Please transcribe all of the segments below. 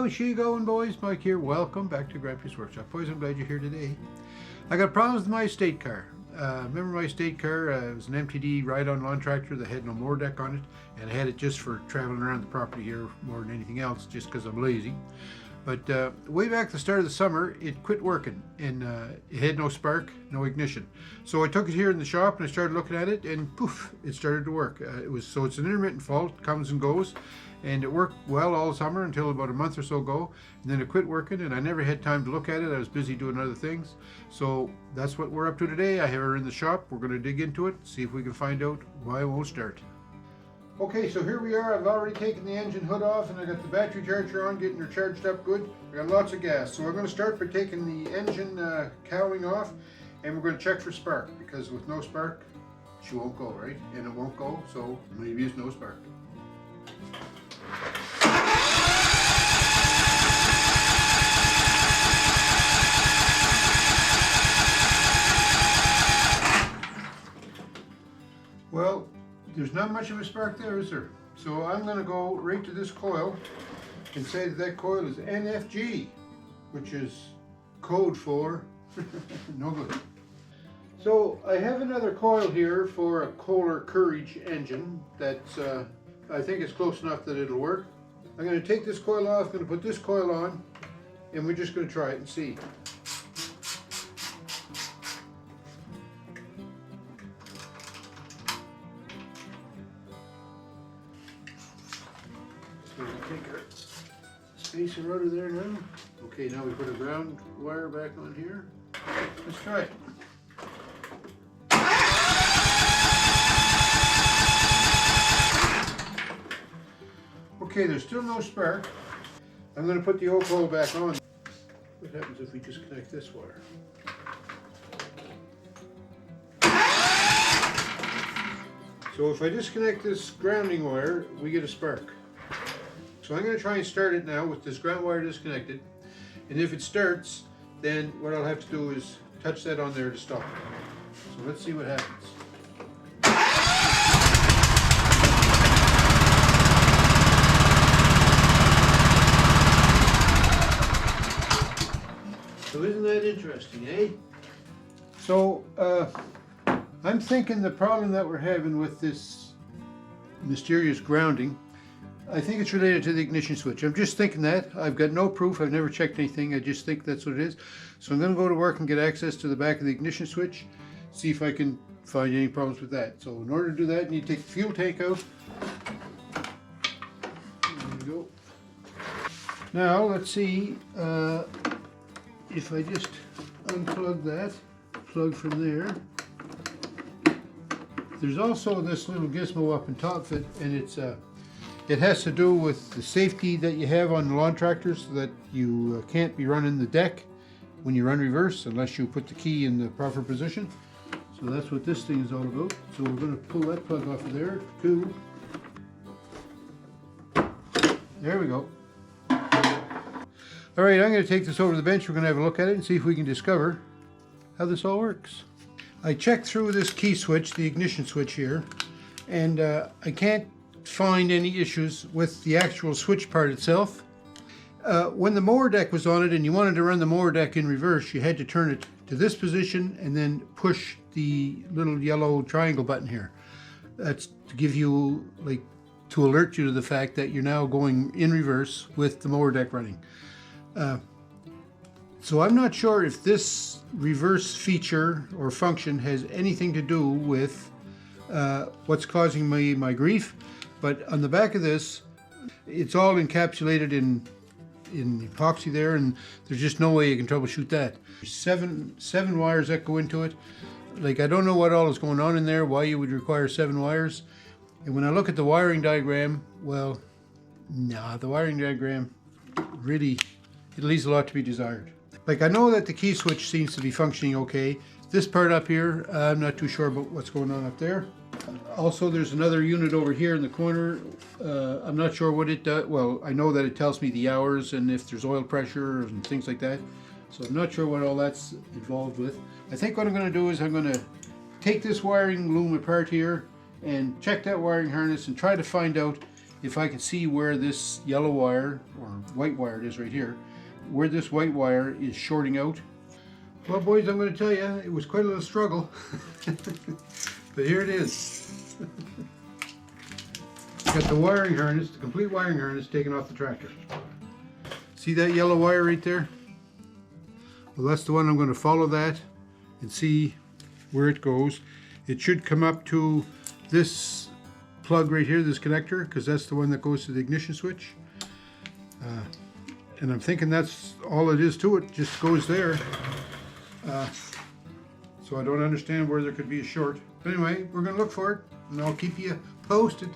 How's she going, boys? Mike here. Welcome back to Grampie's Workshop. Boys, I'm glad you're here today. I got problems with my estate car. Remember my estate car? It was an MTD ride-on lawn tractor that had no mower deck on it, and I had it just for traveling around the property here more than anything else, just because I'm lazy. But way back at the start of the summer, it quit working, and it had no spark, no ignition. So I took it here in the shop and I started looking at it, and poof, it started to work. It's an intermittent fault, comes and goes, and it worked well all summer until about a month or so ago, and then it quit working, and I never had time to look at it. I was busy doing other things. So that's what we're up to today. I have her in the shop. We're going to dig into it, see if we can find out why it won't start. Okay, so here we are. I've already taken the engine hood off and I got the battery charger on, getting her charged up good. I got lots of gas. So I'm going to start by taking the engine cowling off, and we're going to check for spark, because with no spark, she won't go, right? And it won't go, so maybe it's no spark. Well, there's not much of a spark there, is there? So I'm going to go right to this coil and say that coil is NFG, which is code for no good. So I have another coil here for a Kohler Courage engine that's, I think it's close enough that it'll work. I'm going to take this coil off, I'm going to put this coil on, and we're just going to try it and see. So we'll take our spacer out of there now. Okay, now we put a ground wire back on here. Let's try it. Okay, there's still no spark. I'm going to put the old coil back on. What happens if we disconnect this wire? So if I disconnect this grounding wire, we get a spark. So I'm going to try and start it now with this ground wire disconnected. And if it starts, then what I'll have to do is touch that on there to stop it. So let's see what happens. So isn't that interesting, eh? So I'm thinking the problem that we're having with this mysterious grounding, I think it's related to the ignition switch. I'm just thinking that. I've got no proof. I've never checked anything. I just think that's what it is. So I'm going to go to work and get access to the back of the ignition switch, see if I can find any problems with that. So in order to do that, you need to take the fuel tank out. There we go. Now let's see if I just unplug that, plug from there. There's also this little gizmo up on top of it, and it has to do with the safety that you have on the lawn tractors, so that you can't be running the deck when you run reverse unless you put the key in the proper position. So that's what this thing is all about. So we're going to pull that plug off of there too. There we go. All right, I'm going to take this over to the bench. We're going to have a look at it and see if we can discover how this all works. I checked through this key switch, the ignition switch here, and I can't find any issues with the actual switch part itself. When the mower deck was on it and you wanted to run the mower deck in reverse, you had to turn it to this position and then push the little yellow triangle button here. That's to give you, like, to alert you to the fact that you're now going in reverse with the mower deck running. So I'm not sure if this reverse feature or function has anything to do with what's causing my grief, but on the back of this, it's all encapsulated in epoxy there, and there's just no way you can troubleshoot that. Seven wires that go into it. Like, I don't know what all is going on in there, why you would require 7 wires. And when I look at the wiring diagram, well, nah, the wiring diagram really, it leaves a lot to be desired. Like, I know that the key switch seems to be functioning okay. This part up here, I'm not too sure about what's going on up there. Also, there's another unit over here in the corner. I'm not sure what it does. Well, I know that it tells me the hours and if there's oil pressure and things like that. So I'm not sure what all that's involved with. I think what I'm going to do is I'm going to take this wiring loom apart here and check that wiring harness and try to find out if I can see where this yellow wire, or white wire it is right here, where this white wire is shorting out. Well, boys, I'm going to tell you, it was quite a little struggle. But here it is. Got the wiring harness, the complete wiring harness taken off the tractor. See that yellow wire right there? Well, that's the one. I'm going to follow that and see where it goes. It should come up to this plug right here, this connector, because that's the one that goes to the ignition switch. And I'm thinking that's all it is to it, just goes there. So I don't understand where there could be a short. But anyway, we're going to look for it, and I'll keep you posted.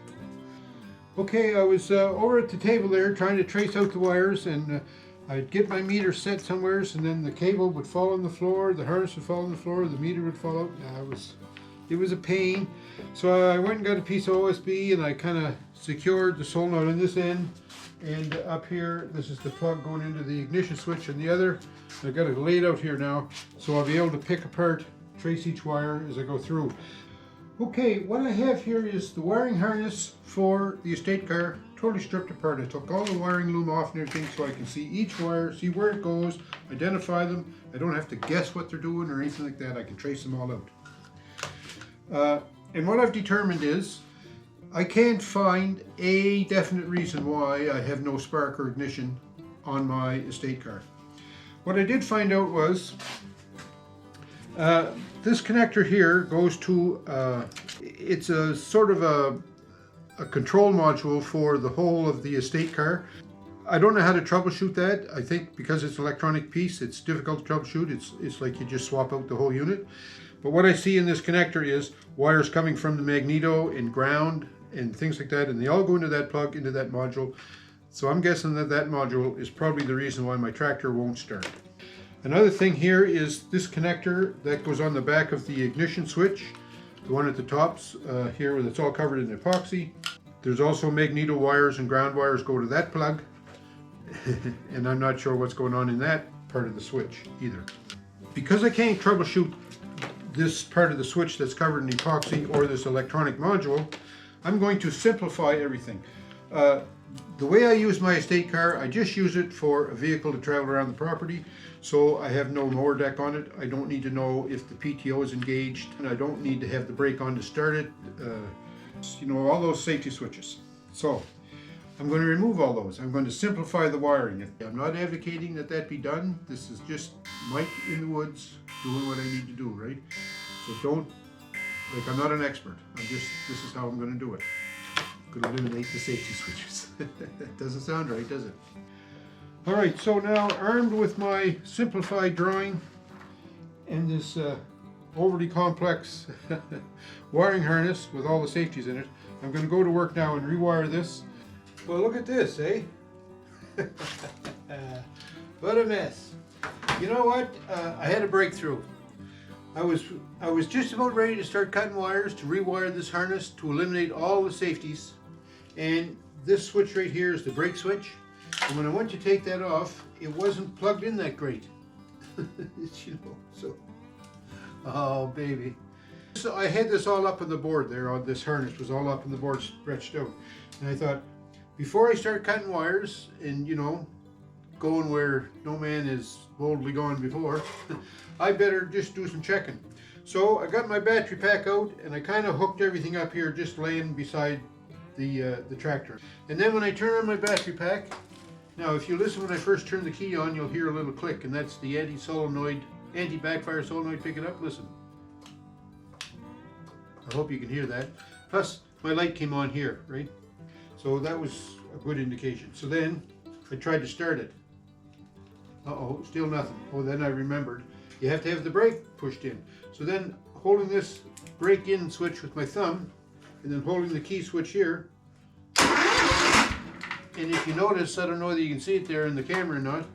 Okay, I was over at the table there trying to trace out the wires, and I'd get my meter set somewhere, and then the cable would fall on the floor, the harness would fall on the floor, the meter would fall out. It was a pain. So I went and got a piece of OSB, and I kind of secured the solenoid on this end, and up here, this is the plug going into the ignition switch on the other. I've got it laid out here now, so I'll be able to pick apart, trace each wire as I go through. Okay, what I have here is the wiring harness for the estate car, totally stripped apart. I took all the wiring loom off and everything so I can see each wire, see where it goes, identify them. I don't have to guess what they're doing or anything like that. I can trace them all out. And what I've determined is, I can't find a definite reason why I have no spark or ignition on my estate car. What I did find out was, this connector here goes to, it's a sort of a control module for the whole of the estate car. I don't know how to troubleshoot that. I think because it's an electronic piece, it's difficult to troubleshoot. It's like you just swap out the whole unit. But what I see in this connector is wires coming from the magneto and ground and things like that, and they all go into that plug, into that module. So I'm guessing that that module is probably the reason why my tractor won't start. Another thing here is this connector that goes on the back of the ignition switch, the one at the tops here that's all covered in epoxy. There's also magneto wires and ground wires go to that plug, and I'm not sure what's going on in that part of the switch either. Because I can't troubleshoot this part of the switch that's covered in epoxy or this electronic module, I'm going to simplify everything. The way I use my estate car, I just use it for a vehicle to travel around the property. So I have no lower deck on it. I don't need to know if the PTO is engaged, and I don't need to have the brake on to start it. You know, all those safety switches. So I'm going to remove all those. I'm going to simplify the wiring. I'm not advocating that that be done. This is just Mike in the woods doing what I need to do, right? So don't, like, I'm not an expert. This is how I'm going to do it. I'm going to eliminate the safety switches. That doesn't sound right, does it? All right, so now armed with my simplified drawing and this overly complex wiring harness with all the safeties in it, I'm going to go to work now and rewire this. Well, look at this, eh? What a mess. You know what? I had a breakthrough. I was just about ready to start cutting wires to rewire this harness to eliminate all the safeties. And this switch right here is the brake switch. And when I went to take that off, it wasn't plugged in that great. You know, so, oh baby. So I had this all up on the board there, on this harness was all up on the board stretched out. And I thought, before I start cutting wires and, you know, going where no man has boldly gone before, I better just do some checking. So I got my battery pack out and I kind of hooked everything up here, just laying beside the tractor. And then when I turn on my battery pack, now if you listen when I first turn the key on, you'll hear a little click, and that's the anti-backfire solenoid picking up. Listen. I hope you can hear that. Plus, my light came on here, right? So that was a good indication. So then I tried to start it. Uh-oh, still nothing. Oh, then I remembered. You have to have the brake pushed in. So then holding this brake in switch with my thumb, and then holding the key switch here. And if you notice, I don't know whether you can see it there in the camera or not,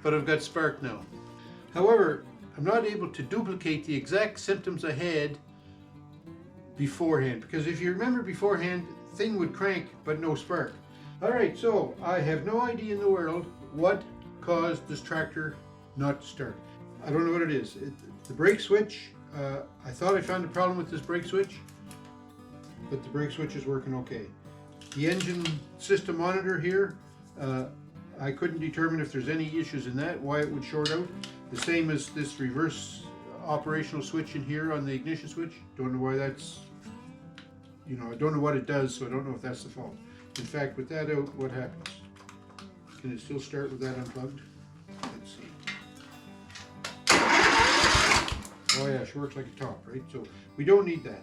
but I've got spark now. However, I'm not able to duplicate the exact symptoms I had beforehand, because if you remember beforehand, thing would crank but no spark. Alright, so I have no idea in the world what caused this tractor not to start. I don't know what it is. The brake switch, I thought I found a problem with this brake switch. but the brake switch is working okay. The engine system monitor here, I couldn't determine if there's any issues in that, why it would short out. The same as this reverse operational switch in here on the ignition switch. Don't know why that's, I don't know what it does, so I don't know if that's the fault. In fact, with that out, what happens? Can it still start with that unplugged? Let's see. Oh yeah, she works like a top, right? So we don't need that.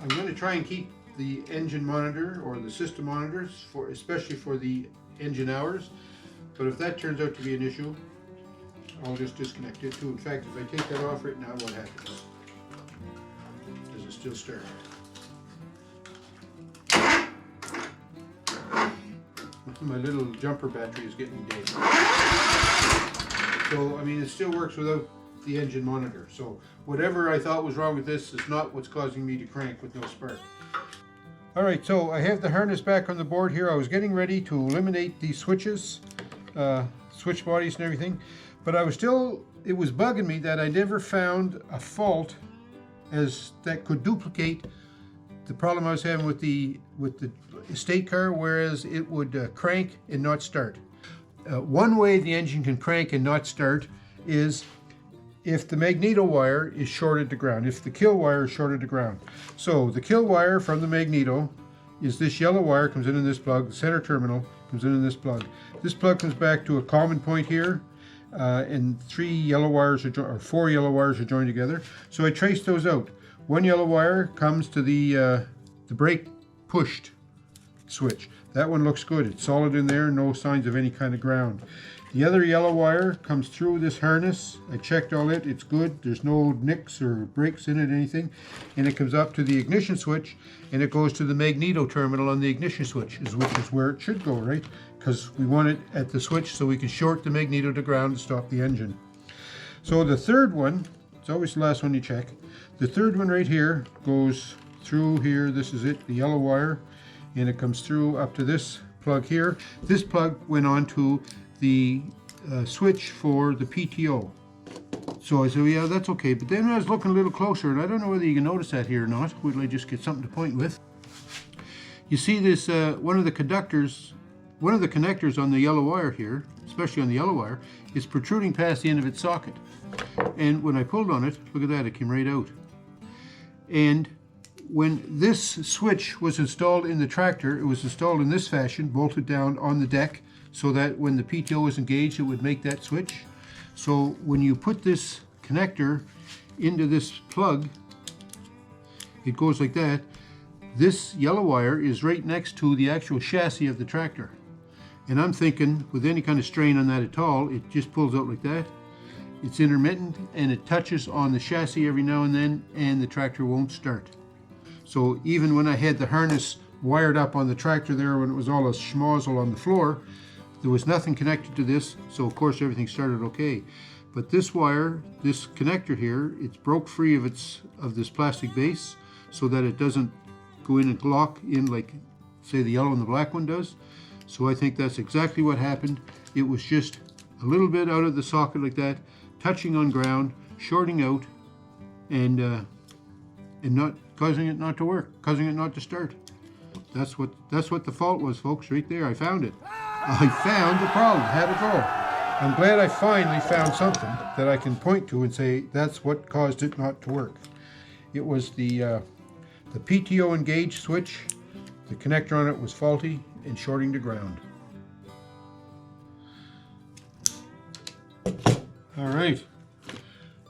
I'm going to try and keep the engine monitor or the system monitors, especially for the engine hours. But if that turns out to be an issue, I'll just disconnect it too. In fact, if I take that off right now, what happens? Does it still start? My little jumper battery is getting dead. So, I mean, it still works without the engine monitor. So, whatever I thought was wrong with this is not what's causing me to crank with no spark. Alright, so I have the harness back on the board here. I was getting ready to eliminate these switches, switch bodies and everything. But it was bugging me that I never found a fault that could duplicate the problem I was having with the estate car, whereas it would crank and not start. One way the engine can crank and not start is if the magneto wire is shorted to ground, if the kill wire is shorted to ground. So the kill wire from the magneto is this yellow wire, comes in this plug, the center terminal comes in this plug. This plug comes back to a common point here, and 4 yellow wires are joined together. So I traced those out. One yellow wire comes to the brake pushed switch. That one looks good. It's solid in there, no signs of any kind of ground. The other yellow wire comes through this harness. I checked all it. It's good. There's no nicks or breaks in it, anything. And it comes up to the ignition switch, and it goes to the magneto terminal on the ignition switch, which is where it should go, right? Because we want it at the switch so we can short the magneto to ground to stop the engine. So the third one, it's always the last one you check. The third one right here goes through here. This is it, the yellow wire, and it comes through up to this plug here. This plug went on to the switch for the PTO. So I said, well, yeah, that's okay. But then I was looking a little closer, and I don't know whether you can notice that here or not. Wait till I just get something to point with. You see this, one of the connectors on the yellow wire here, especially on the yellow wire, is protruding past the end of its socket. And when I pulled on it, look at that, it came right out. And when this switch was installed in the tractor, it was installed in this fashion, bolted down on the deck, so that when the PTO was engaged, it would make that switch. So when you put this connector into this plug, it goes like that. This yellow wire is right next to the actual chassis of the tractor. And I'm thinking, with any kind of strain on that at all, it just pulls out like that. It's intermittent, and it touches on the chassis every now and then, and the tractor won't start. So even when I had the harness wired up on the tractor there, when it was all a schmozzle on the floor, there was nothing connected to this, so of course everything started okay. But this wire, this connector here, it's broke free of this plastic base, so that it doesn't go in and lock in like, say, the yellow and the black one does. So I think that's exactly what happened. It was just a little bit out of the socket like that, touching on ground, shorting out, and not causing it not to work, causing it not to start. That's what the fault was, folks. Right there, I found it. I found the problem. Had to go. I'm glad I finally found something that I can point to and say that's what caused it not to work. It was the PTO engage switch. The connector on it was faulty and shorting to ground. All right,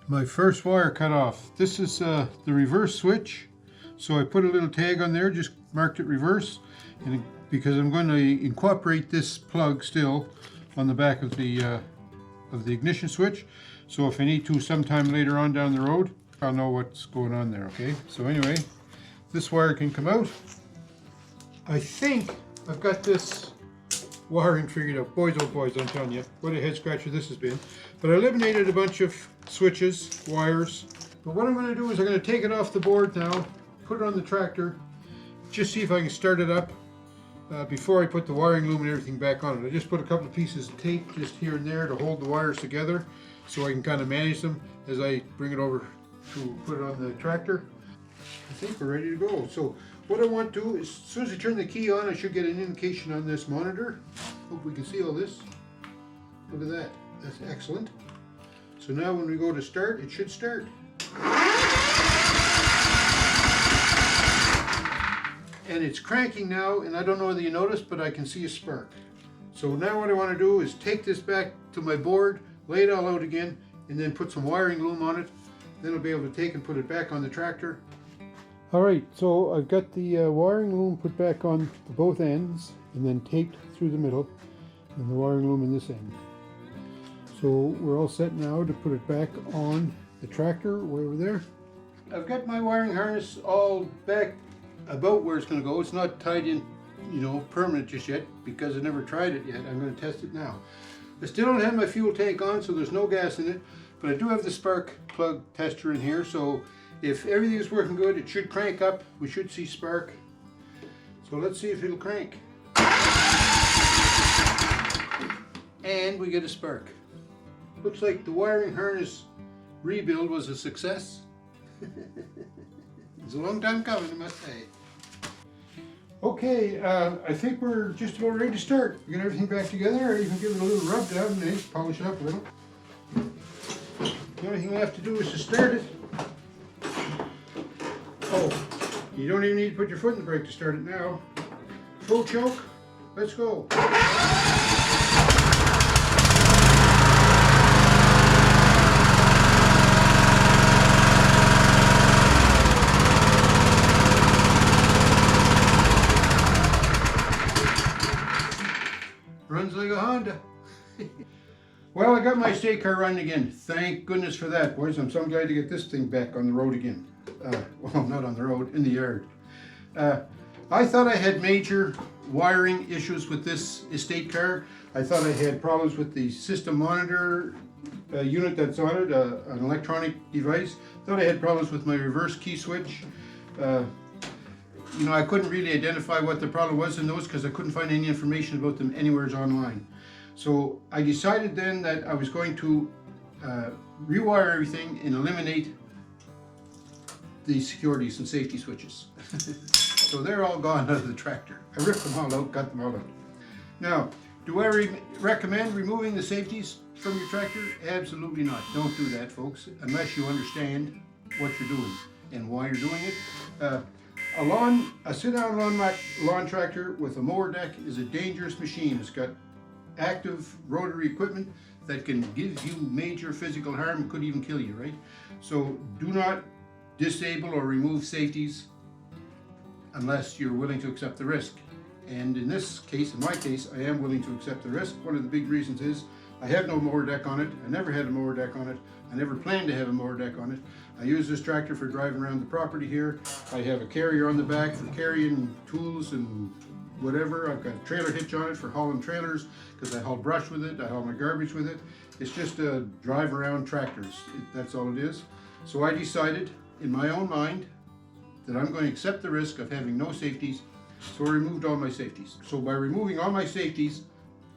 my first wire cut off. This is the reverse switch. So I put a little tag on there, just marked it reverse, and because I'm going to incorporate this plug still on the back of the ignition switch. So if I need to sometime later on down the road, I'll know what's going on there, okay? So anyway, this wire can come out. I think I've got this wiring figured out. Boys, oh boys, I'm telling you, what a head scratcher this has been. But I eliminated a bunch of switches, wires. But what I'm going to do is I'm going to take it off the board now, put it on the tractor, just see if I can start it up before I put the wiring loom and everything back on it. I just put a couple of pieces of tape just here and there to hold the wires together so I can kind of manage them as I bring it over to put it on the tractor. I think we're ready to go. So what I want to do is, as soon as I turn the key on, I should get an indication on this monitor. Hope we can see all this. Look at that. That's excellent. So now when we go to start, it should start. And it's cranking now, and I don't know whether you noticed, but I can see a spark. So now what I want to do is take this back to my board, lay it all out again, and then put some wiring loom on it. Then I'll be able to take and put it back on the tractor. Alright, so I've got the wiring loom put back on both ends, and then taped through the middle, and the wiring loom in this end. So we're all set now to put it back on the tractor way over there. I've got my wiring harness all back about where it's going to go. It's not tied in, you know, permanent just yet because I never tried it yet. I'm going to test it now. I still don't have my fuel tank on, so there's no gas in it, but I do have the spark plug tester in here, so if everything is working good, it should crank up. We should see spark. So let's see if it'll crank. And we get a spark. Looks like the wiring harness rebuild was a success. It's a long time coming, I must say. Okay, I think we're just about ready to start. We got everything back together. I even give it a little rub down and polish up a little. The only thing I have to do is to start it. Oh, you don't even need to put your foot in the brake to start it now. Full choke, let's go. Runs like a Honda. Well, I got my estate car running again. Thank goodness for that, boys. I'm so glad to get this thing back on the road again. Well, not on the road, in the yard. I thought I had major wiring issues with this estate car. I thought I had problems with the system monitor unit that's on it, an electronic device. Thought I had problems with my reverse key switch. You know, I couldn't really identify what the problem was in those because I couldn't find any information about them anywhere online. So I decided then that I was going to rewire everything and eliminate the securities and safety switches. So they're all gone out of the tractor. I ripped them all out, got them all out. Now, do I recommend removing the safeties from your tractor? Absolutely not. Don't do that, folks, unless you understand what you're doing and why you're doing it. A sit-down lawn tractor with a mower deck is a dangerous machine. It's got active rotary equipment that can give you major physical harm, could even kill you, right? So do not disable or remove safeties unless you're willing to accept the risk. And in this case, in my case, I am willing to accept the risk. One of the big reasons is I have no mower deck on it. I never had a mower deck on it. I never planned to have a mower deck on it. I use this tractor for driving around the property here. I have a carrier on the back for carrying tools and whatever. I've got a trailer hitch on it for hauling trailers because I haul brush with it. I haul my garbage with it. It's just a drive around tractors. That's all it is. So I decided in my own mind that I'm going to accept the risk of having no safeties. So I removed all my safeties. So by removing all my safeties,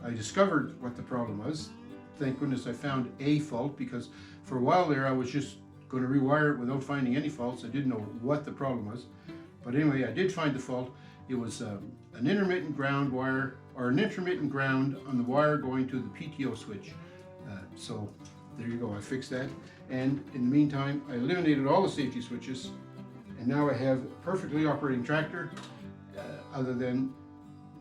I discovered what the problem was. Thank goodness I found a fault, because for a while there I was just going to rewire it without finding any faults. I didn't know what the problem was. But anyway, I did find the fault. It was an intermittent ground wire, or an intermittent ground on the wire going to the PTO switch. So there you go, I fixed that. And in the meantime, I eliminated all the safety switches, and now I have a perfectly operating tractor, other than,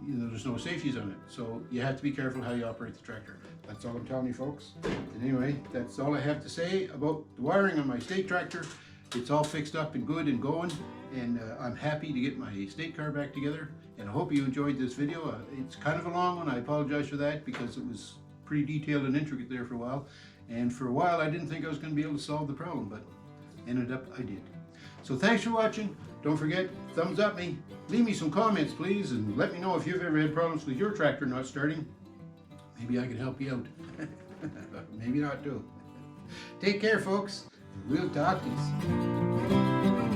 you know, there's no safeties on it. So you have to be careful how you operate the tractor. That's all I'm telling you, folks. And anyway, that's all I have to say about the wiring on my estate tractor. It's all fixed up and good and going, and I'm happy to get my estate car back together. And I hope you enjoyed this video. It's kind of a long one. I apologize for that because it was pretty detailed and intricate there for a while. And for a while I didn't think I was going to be able to solve the problem, but ended up I did. So thanks for watching. Don't forget, thumbs up me. Leave me some comments, please, and let me know if you've ever had problems with your tractor not starting. Maybe I can help you out. Maybe not too. Take care, folks. We'll talk to you soon.